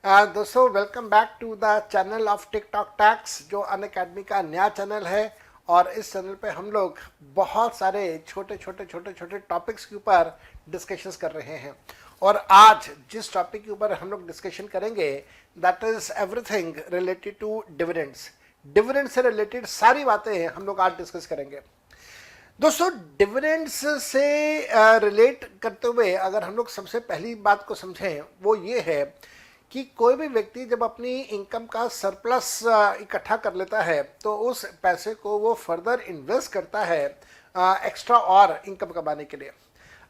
दोस्तों welcome back to the channel of TikTok tax, जो अनअकैडमी का नया चैनल है। और इस चैनल पे हम लोग बहुत सारे छोटे टॉपिक्स के ऊपर डिस्कशंस कर रहे हैं। और आज जिस टॉपिक के ऊपर हम लोग डिस्कशन करेंगे that is everything related to dividends. Dividend से रिलेटेड सारी बातें हम लोग आज डिस्कस करेंगे। दोस्तों डिविडेंड्स से रिलेट करते हुए अगर हम लोग सबसे पहली बात को समझें वो ये है कि कोई भी व्यक्ति जब अपनी इनकम का सरप्लस इकट्ठा कर लेता है तो उस पैसे को वो फर्दर इन्वेस्ट करता है एक्स्ट्रा और इनकम कमाने के लिए।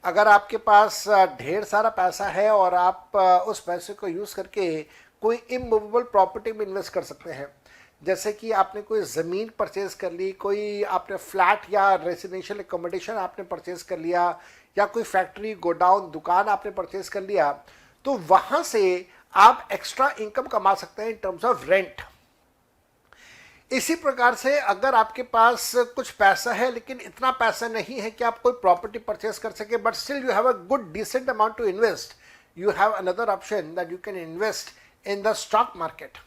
अगर आपके पास ढेर सारा पैसा है और आप उस पैसे को यूज़ करके कोई इमूवेबल प्रॉपर्टी में इन्वेस्ट कर सकते हैं, जैसे कि आपने कोई ज़मीन परचेज कर ली, कोई आपने फ्लैट या रेजिडेंशियल एकोमोडेशन आपने परचेज कर लिया, या कोई फैक्ट्री गोडाउन दुकान आपने परचेज कर लिया, तो वहाँ से आप एक्स्ट्रा इनकम कमा सकते हैं इन टर्म्स ऑफ रेंट। इसी प्रकार से अगर आपके पास कुछ पैसा है लेकिन इतना पैसा नहीं है कि आप कोई प्रॉपर्टी परचेज कर सके, but still you have a good decent amount to invest, you have another option that you can invest in the stock market.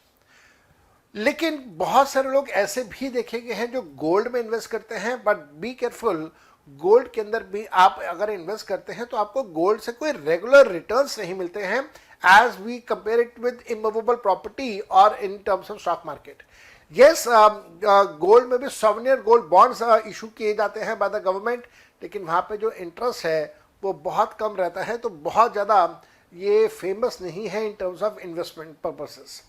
लेकिन बहुत सारे लोग ऐसे भी देखे गए हैं जो गोल्ड में इन्वेस्ट करते हैं, बट बी केयरफुल, गोल्ड के अंदर भी आप अगर इन्वेस्ट करते हैं तो आपको गोल्ड से कोई रेगुलर रिटर्न्स नहीं मिलते हैं as we compare it with immovable property or in terms of stock market. Yes, gold में भी सॉवरेन गोल्ड बॉन्ड्स इशू किए जाते हैं बाय द गवर्नमेंट, लेकिन वहाँ पे जो इंटरेस्ट है वो बहुत कम रहता है, तो बहुत ज़्यादा ये फेमस नहीं है in terms of investment purposes.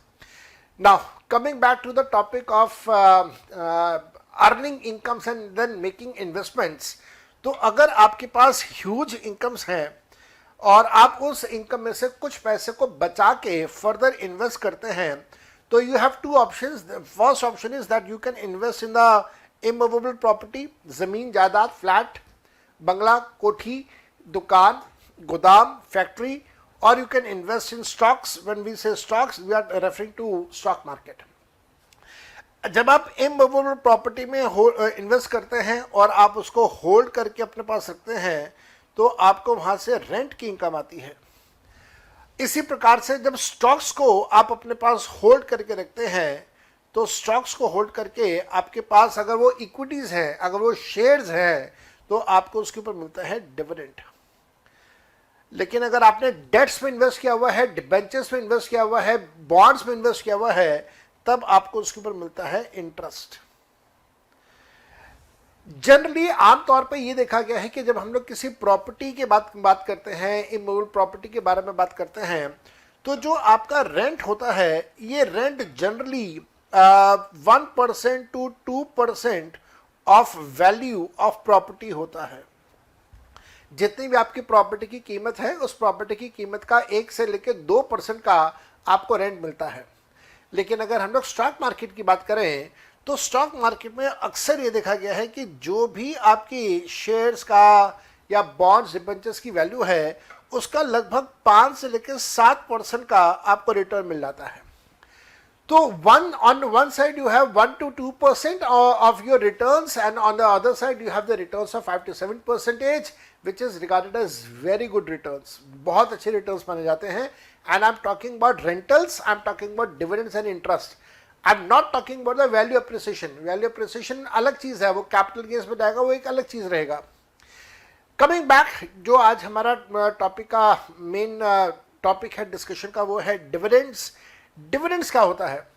Now coming back to the topic of earning incomes and then making investments, तो अगर आपके पास ह्यूज इनकम्स हैं और आप उस इनकम में से कुछ पैसे को बचा के फर्दर इन्वेस्ट करते हैं, तो you have two options. First option is that you can invest in the immovable property, जमीन जायदाद, फ्लैट, बंगला, कोठी, दुकान, गोदाम, फैक्ट्री, और you can invest in stocks. When we say stocks we are referring to stock market. जब आप immovable property में इन्वेस्ट करते हैं और आप उसको होल्ड करके अपने पास रखते हैं तो आपको वहां से रेंट की इनकम आती है। इसी प्रकार से जब स्टॉक्स को आप अपने पास होल्ड करके रखते हैं तो स्टॉक्स को होल्ड करके आपके पास अगर वो इक्विटीज हैं, अगर वो शेयर्स हैं, तो आपको उसके ऊपर मिलता है डिविडेंड। लेकिन अगर आपने डेट्स में इन्वेस्ट किया हुआ है, डिबेंचर्स में इन्वेस्ट किया हुआ है, बॉन्ड्स में इन्वेस्ट किया हुआ है, तब आपको उसके ऊपर मिलता है इंटरेस्ट। जनरली आमतौर पर यह देखा गया है कि जब हम लोग किसी प्रॉपर्टी के बात करते हैं, इमूवेबल प्रॉपर्टी के बारे में बात करते हैं, तो जो आपका रेंट होता है ये rent generally 1% to 2% of value of property होता है। जितनी भी आपकी प्रॉपर्टी की कीमत है उस प्रॉपर्टी की कीमत का 1 से लेकर 2% का आपको रेंट मिलता है। लेकिन अगर हम लोग स्टॉक मार्केट की बात करें तो स्टॉक मार्केट में अक्सर ये देखा गया है कि जो भी आपकी शेयर्स का या बॉन्ड्स डिबेंचर्स की वैल्यू है उसका लगभग 5 से लेकर 7% का आपको रिटर्न मिल जाता है। तो on one side you have 1 to 2% of your returns, and on the other side you have the returns of 5 to 7%, which is regarded as very good returns. बहुत अच्छे returns माने जाते हैं। And I'm talking about rentals, I'm talking about dividends and interest. I'm not talking about the value appreciation. Value appreciation अलग चीज है, वो capital gains में जाएगा, वो एक अलग चीज रहेगा। कमिंग बैक, जो आज हमारा टॉपिक का मेन टॉपिक है डिस्कशन का, वो है डिविडेंड्स। डिविडेंड्स क्या होता है?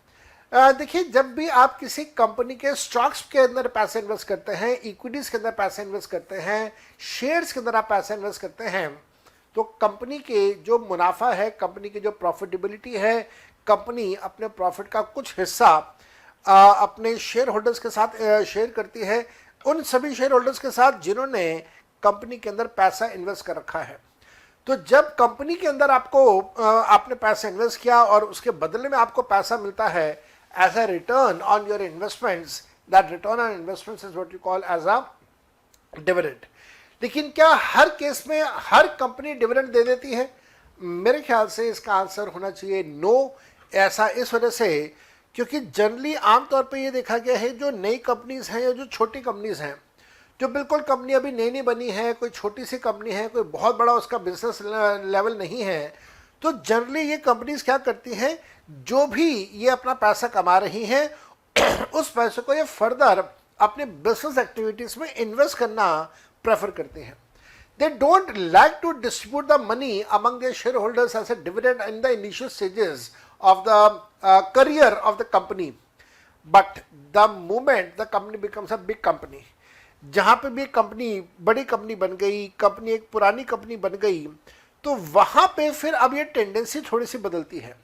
देखिए, जब भी आप किसी कंपनी के स्टॉक्स के अंदर पैसे इन्वेस्ट करते हैं, इक्विटीज के अंदर पैसे इन्वेस्ट करते हैं, शेयर्स के अंदर आप पैसे इन्वेस्ट करते हैं, तो कंपनी के जो मुनाफा है, कंपनी की जो प्रॉफिटेबिलिटी है, कंपनी अपने प्रॉफिट का कुछ हिस्सा अपने शेयर होल्डर्स के साथ शेयर करती है, उन सभी शेयर होल्डर्स के साथ जिन्होंने कंपनी के अंदर पैसा इन्वेस्ट कर रखा है। तो जब कंपनी के अंदर आपने पैसा इन्वेस्ट किया और उसके बदले में आपको पैसा मिलता है as a return on your investments, that return on investments is what you call as a dividend. लेकिन क्या हर केस में हर कंपनी डिविडेंड दे देती है? मेरे ख्याल से इसका आंसर होना चाहिए नो। ऐसा इस वजह से क्योंकि जनरली आमतौर पे ये देखा गया है जो नई कंपनीज हैं या जो छोटी कंपनीज हैं, जो बिल्कुल कंपनी अभी नई बनी है, कोई छोटी सी कंपनी है, कोई बहुत बड़ा उसका बिजनेस लेवल नहीं है, तो जनरली ये कंपनीज क्या करती हैं, जो भी ये अपना पैसा कमा रही हैं उस पैसे को ये फर्दर अपने बिजनेस एक्टिविटीज में इन्वेस्ट करना प्रेफर करते हैं. They don't like to distribute the money among their shareholders as a dividend in the initial stages of the career of the company. But the moment the company becomes a big company, जहाँ पे भी company बड़ी company बन गई, company एक पुरानी company बन गई, तो वहाँ पे फिर अब ये टेंडेंसी थोड़ी सी बदलती है.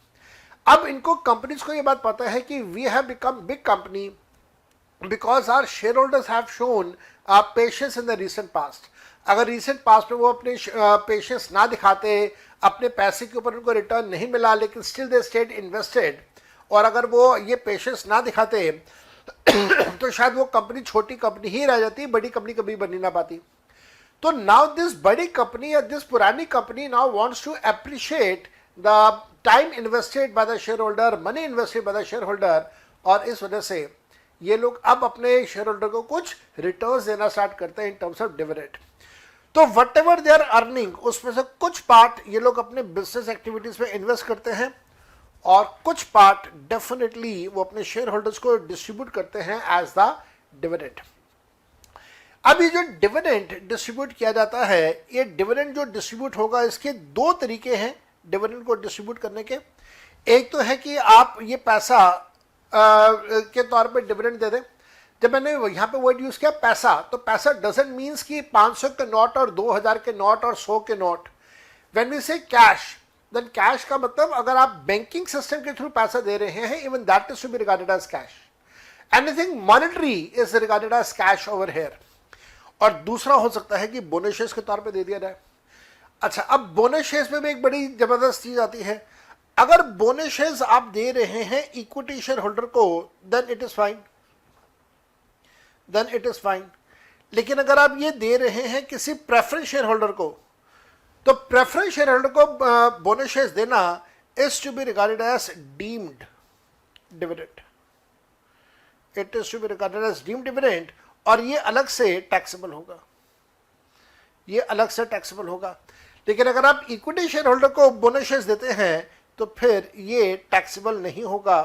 अब इनको कंपनीज को ये बात पता है कि we have become big company because our share holders have shown patience in the recent past. अगर रिसेंट पास्ट में वो अपने पेशेंस ना दिखाते, अपने पैसे के ऊपर उनको रिटर्न नहीं मिला, लेकिन स्टिल दे स्टेड इन्वेस्टेड, और अगर वो ये पेशेंस ना दिखाते तो शायद वो कंपनी छोटी कंपनी ही रह जाती, बड़ी कंपनी कभी बन ही ना पाती. तो नाउ दिस बड़ी कंपनी या दिस पुरानी company now wants to appreciate the time invested by the share holder, money invested by the share holder, और इस वजह से ये लोग अब अपने शेयर होल्डर को कुछ रिटर्न्स देना स्टार्ट करते हैं इन टर्म्स ऑफ डिविडेंड. तो whatever they are earning, उसमें से कुछ पार्ट ये लोग अपने बिजनेस एक्टिविटीज में इन्वेस्ट करते हैं, और कुछ पार्ट डेफिनेटली वो अपने शेयर होल्डर्स को डिस्ट्रीब्यूट करते हैं एज द डिविडेंड. अब ये जो डिविडेंड डिस्ट्रीब्यूट किया जाता है, ये डिविडेंड जो डिस्ट्रीब्यूट होगा, इसके दो तरीके हैं डिविडेंड को डिस्ट्रीब्यूट करने के. एक तो है कि आप ये पैसा के तौर पे डिविडेंड दे दें. जब मैंने यहाँ पे वर्ड यूज किया पैसा, तो पैसा डजंट मीन्स कि 500 के नोट और 2000 के नोट और 100 के नोट. व्हेन वी से कैश, देन कैश का मतलब अगर आप बैंकिंग सिस्टम के थ्रू पैसा दे रहे हैं, even that is to be regarded as cash. Anything monetary is regarded as cash over here. और दूसरा हो सकता है कि बोनस शेयर्स के तौर पे दे दिया जाए. अच्छा, अब बोनस शेयर्स में भी एक बड़ी जबरदस्त चीज आती है. अगर बोनस शेयर्स आप दे रहे हैं इक्विटी शेयर होल्डर को, then it is fine, then it is fine. लेकिन अगर आप ये दे रहे हैं किसी प्रेफरेंस शेयर होल्डर को, तो प्रेफरेंस शेयर होल्डर को बोनस शेयर्स देना is to be regarded as deemed dividend. It is to be regarded as deemed dividend, और ये अलग से टैक्सेबल होगा, ये अलग से टैक्सेबल होगा. लेकिन अगर आप इक्विटी शेयर होल्डर को बोनस शेयर्स देते हैं तो फिर ये टैक्सेबल नहीं होगा.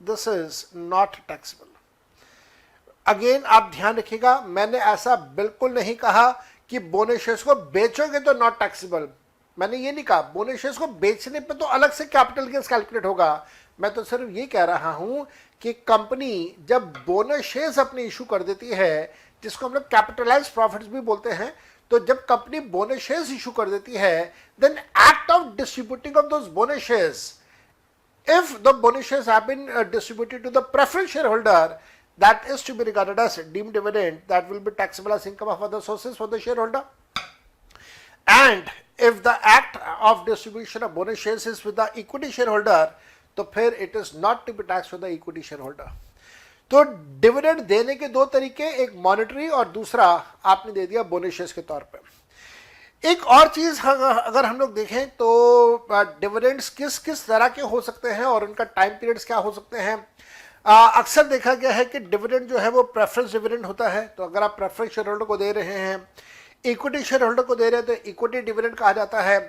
This is not taxable. Again आप ध्यान रखिएगा, मैंने ऐसा बिल्कुल नहीं कहा कि बोनस शेयर्स को बेचोगे तो नॉट टैक्सेबल. मैंने ये नहीं कहा. बोनस शेयर्स को बेचने पे तो अलग से कैपिटल गेन्स कैलकुलेट होगा. मैं तो सिर्फ ये कह रहा हूं कि कंपनी जब बोनस शेयर्स अपनी इशू कर देती है, जिसको हम लोग कैपिटलाइज प्रॉफिट्स भी बोलते हैं, तो जब कंपनी बोनस शेयर्स इशू कर देती है, then act of distributing of those bonus shares, if the bonus shares have been distributed to the preference share holder, that is to be regarded as deemed dividend, that will be taxable as income of other sources for the shareholder. And if the act of distribution of bonus shares is with the equity shareholder, तो फिर it is not to be taxed for the equity shareholder. तो dividend देने के दो तरीके, एक monetary और दूसरा आपने दे दिया बोनस शेयर्स के तौर पे. एक और चीज अगर हम लोग देखें तो डिविडेंड्स किस किस तरह के हो सकते हैं और उनका टाइम पीरियड्स क्या हो सकते हैं. अक्सर देखा गया है कि डिविडेंड जो है वो प्रेफरेंस डिविडेंड होता है. तो अगर आप प्रेफरेंस शेयर होल्डर को दे रहे हैं, इक्विटी शेयर होल्डर को दे रहे हैं, तो इक्विटी डिविडेंड कहा जाता है.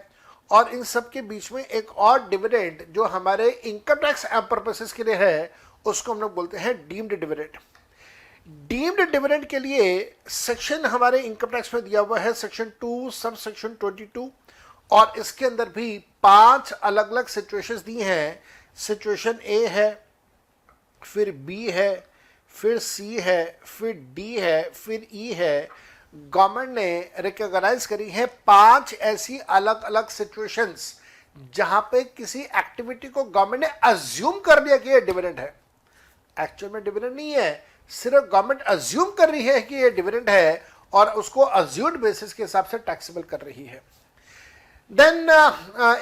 और इन सब के बीच में एक और डिविडेंड जो हमारे इनकम टैक्स पर्पसेस के लिए है, उसको हम लोग बोलते हैं डीम्ड डिविडेंड. डीम्ड डिविडेंड के लिए सेक्शन हमारे इनकम टैक्स में दिया हुआ है, सेक्शन 2 सब सेक्शन 22, और इसके अंदर भी 5 अलग अलग सिचुएशंस दी हैं. सिचुएशन ए है, फिर बी है, फिर सी है, फिर डी है, फिर ई है. गवर्नमेंट ने रिकॉग्नाइज करी है 5 ऐसी अलग अलग सिचुएशंस जहां पे किसी एक्टिविटी को गवर्नमेंट ने अज्यूम कर लिया कि ये डिविडेंड है. एक्चुअल में डिविडेंड नहीं है, सिर्फ गवर्नमेंट अज्यूम कर रही है कि ये डिविडेंड है और उसको अज्यूम्ड बेसिस के हिसाब से टैक्सेबल कर रही है. देन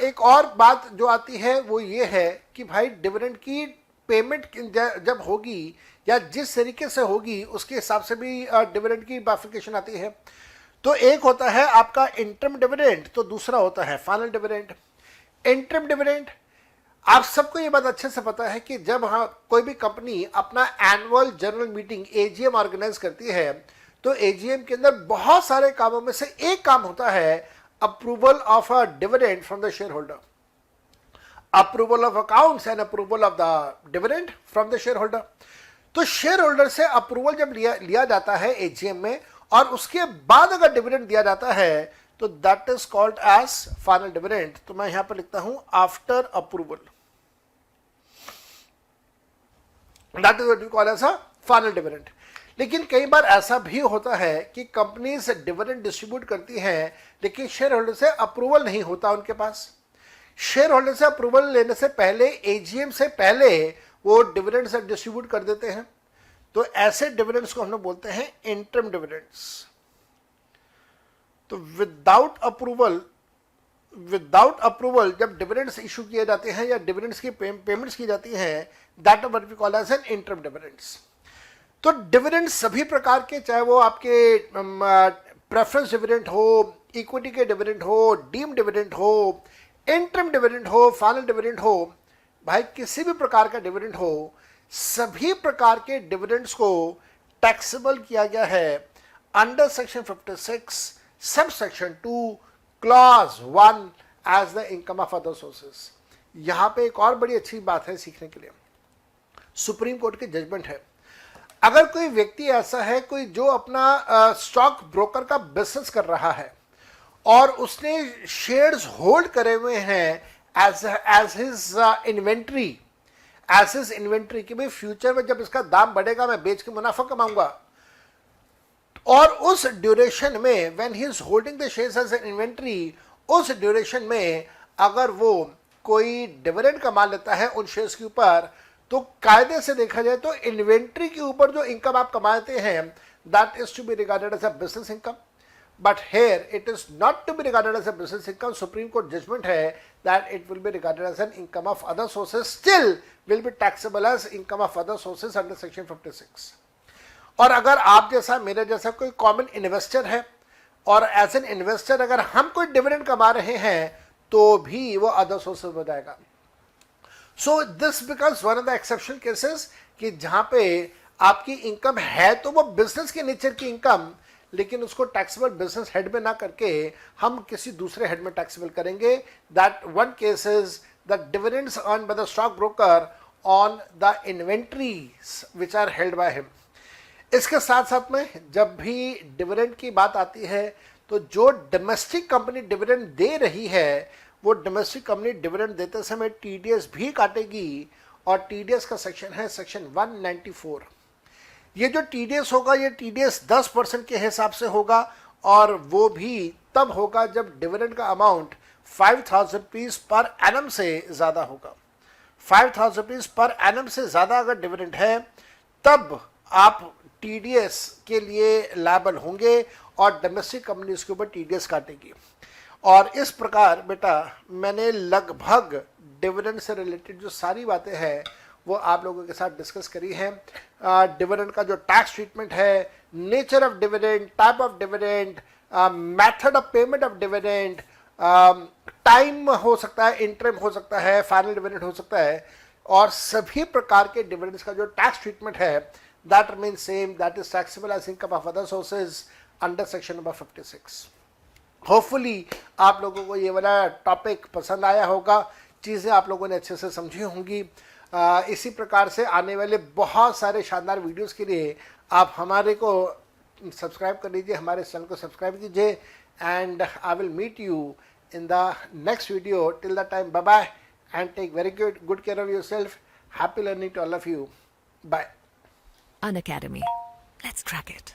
एक और बात जो आती है वो ये है कि भाई डिविडेंड की पेमेंट जब होगी या जिस तरीके से होगी उसके हिसाब से भी डिविडेंड की बाइफिकेशन आती है. तो एक होता है आपका इंटरम डिविडेंड, तो दूसरा होता है फाइनल डिविडेंड. इंटरम डिविडेंड, आप सबको ये बात अच्छे से पता है कि जब कोई भी कंपनी अपना annual general meeting AGM organise करती है, तो एजीएम के अंदर बहुत सारे कामों में से एक काम होता है approval of a dividend from the share holder. Approval of accounts and approval of the dividend from the share holder. तो शेयर होल्डर से अप्रूवल जब लिया जाता है एजीएम में और उसके बाद अगर डिविडेंड दिया जाता है तो that is called as final dividend. तो मैं यहां पर लिखता हूं after approval, that is what we call as a final dividend. लेकिन कई बार ऐसा भी होता है कि कंपनीज डिविडेंड डिस्ट्रीब्यूट करती हैं लेकिन शेयर होल्डर से अप्रूवल नहीं होता उनके पास। शेयर होल्डर से अप्रूवल लेने से पहले, एजीएम से पहले वो डिविडेंड्स डिस्ट्रीब्यूट कर देते हैं। तो ऐसे डिविडेंड्स को हम लोग बोलते हैं इंटरम डिविडेंड्स। तो विदाउट अप्रूवल जब डिविडेंड्स इशू किए जाते हैं या डिविडेंड्स की पेमेंट्स की जाती हैं, that what we call as an interim dividends. तो डिविडेंड्स सभी प्रकार के, चाहे वो आपके प्रेफरेंस डिविडेंड हो, इक्विटी के डिविडेंड हो, डीम डिविडेंड हो, इंटरम डिविडेंड हो, फाइनल डिविडेंड हो, भाई किसी भी प्रकार का डिविडेंड हो, सभी प्रकार के डिविडेंड्स को टैक्सेबल किया गया है under section 56 sub section 2 clause 1 as the income of other sources. यहां पे एक और बड़ी अच्छी बात है सीखने के लिए, सुप्रीम कोर्ट की जजमेंट है। अगर कोई व्यक्ति ऐसा है कोई जो अपना स्टॉक ब्रोकर का बिजनेस कर रहा है और उसने शेयर्स होल्ड करे हुए हैं एज हिज इन्वेंट्री कि भाई फ्यूचर में जब इसका दाम बढ़ेगा मैं बेच के मुनाफा कमाऊंगा, और उस ड्यूरेशन में when he is holding the shares as an inventory, उस ड्यूरेशन में अगर वो कोई डिविडेंड कमा लेता है उन शेयर्स के ऊपर, तो कायदे से देखा जाए तो इन्वेंट्री के ऊपर जो इनकम आप कमाते हैं that is to be regarded as a business income. But here it is not to be regarded as a business income. Supreme Court judgment है that it will be regarded as an income of other sources, still will be taxable as income of other sources under section 56. और अगर आप जैसा मेरे जैसा कोई common investor है और एज एन इन्वेस्टर अगर हम कोई डिविडेंड कमा रहे हैं तो भी वो अदर सोर्सेज हो जाएगा। So this becomes one of the exceptional cases कि जहां पे आपकी इनकम है तो वो बिजनेस के नेचर की इनकम, लेकिन उसको टैक्सेबल बिजनेस हेड में ना करके हम किसी दूसरे हेड में टैक्सेबल करेंगे। That one case is the dividends earn by the stock broker on the inventories which are held by him. इसके साथ साथ में जब भी डिविडेंड की बात आती है तो जो डोमेस्टिक कंपनी डिविडेंड दे रही है वो डोमेस्टिक कंपनी डिविडेंड देते समय टीडीएस भी काटेगी, और टीडीएस का सेक्शन है सेक्शन 194। ये जो टीडीएस होगा ये टीडीएस 10% के हिसाब से होगा, और वो भी तब होगा जब डिविडेंड का अमाउंट 5,000 रुपीज पर एनम से ज़्यादा होगा। 5,000 रुपीज पर एनम से ज़्यादा अगर डिविडेंड है तब आप टीडीएस के लिए लायबल होंगे और डोमेस्टिक कंपनी उसके ऊपर टीडीएस काटेगी। और इस प्रकार बेटा मैंने लगभग डिविडेंड से रिलेटेड जो सारी बातें हैं वो आप लोगों के साथ डिस्कस करी है। डिविडेंड का जो टैक्स ट्रीटमेंट है, nature of dividend, type of dividend, method of payment of dividend, time हो सकता है, इंटरम हो सकता है, फाइनल डिविडेंड हो सकता है, और सभी प्रकार के डिविडेंड्स का जो टैक्स ट्रीटमेंट है that remains same, that is taxable as income of other sources under section number 56। Hopefully आप लोगों को ये वाला टॉपिक पसंद आया होगा, चीज़ें आप लोगों ने अच्छे से समझी होंगी। इसी प्रकार से आने वाले बहुत सारे शानदार वीडियोस के लिए आप हमारे को सब्सक्राइब कर लीजिए, हमारे चैनल को सब्सक्राइब कीजिए, and I will meet you in the next video. Till that time, bye bye, and take very good care of yourself. Happy learning to all of you. Bye. Unacademy. Let's crack it.